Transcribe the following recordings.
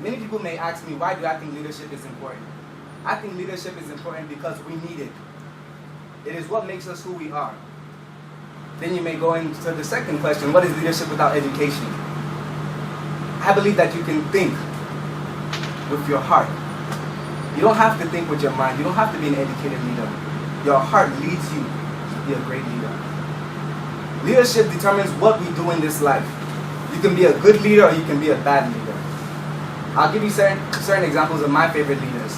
Many people may ask me, why do I think leadership is important? I think leadership is important because we need it. It is what makes us who we are. Then you may go into the second question, what is leadership without education? I believe that you can think with your heart. You don't have to think with your mind. You don't have to be an educated leader. Your heart leads you to be a great leader. Leadership determines what we do in this life. You can be a good leader or you can be a bad leader. I'll give you certain examples of my favorite leaders.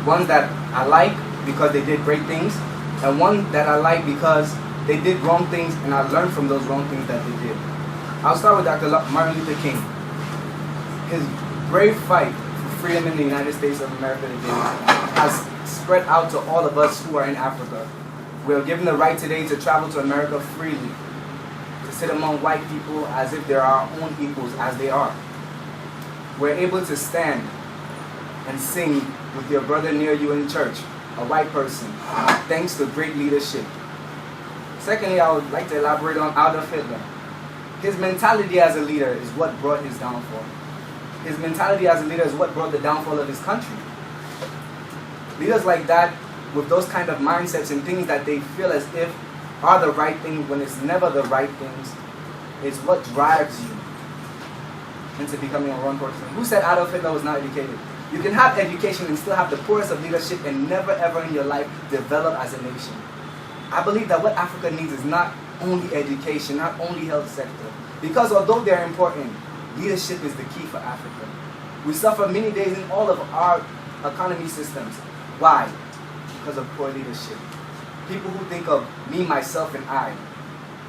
Ones that I like because they did great things, and one that I like because they did wrong things and I learned from those wrong things that they did. I'll start with Dr. Martin Luther King. His brave fight for freedom in the United States of America today has spread out to all of us who are in Africa. We are given the right today to travel to America freely, to sit among white people as if they're our own equals, as they are. We're able to stand and sing with your brother near you in church, a white person, thanks to great leadership. Secondly, I would like to elaborate on Adolf Hitler. His mentality as a leader is what brought his downfall. His mentality as a leader is what brought the downfall of his country. Leaders like that, with those kind of mindsets and things that they feel as if are the right things when it's never the right things, is what drives you into becoming a wrong person. Who said Adolf Hitler was not educated? You can have education and still have the poorest of leadership and never ever in your life develop as a nation. I believe that what Africa needs is not only education, not only health sector. Because although they're important, leadership is the key for Africa. We suffer many days in all of our economy systems. Why? Because of poor leadership. People who think of me, myself, and I.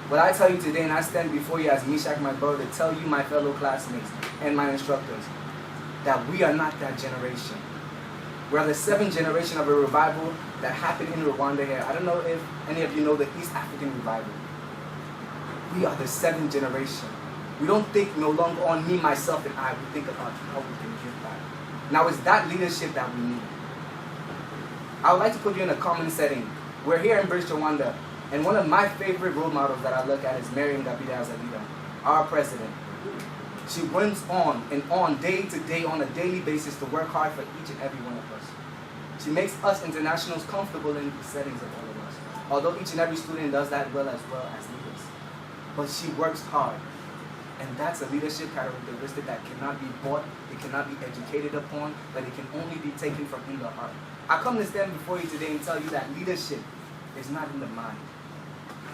What I tell you today, and I stand before you as Meshach, McBorrough, to tell you, my fellow classmates and my instructors, that we are not that generation. We are the 7th generation of a revival that happened in Rwanda here. I don't know if any of you know the East African revival. We are the 7th generation. We don't think no longer on me, myself, and I. We think about how we can give back. Now, it's that leadership that we need. I would like to put you in a common setting. We're here in Bridge2Rwanda, and one of my favorite role models that I look at is Miriam Gabida as a leader, our president. She runs on and on, day to day, on a daily basis to work hard for each and every one of us. She makes us internationals comfortable in the settings of all of us, although each and every student does that well as leaders. But she works hard, and that's a leadership characteristic that cannot be bought, it cannot be educated upon, but it can only be taken from in the heart. I come to stand before you today and tell you that leadership is not in the mind,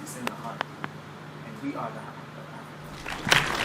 it's in the heart, and we are the heart of Africa.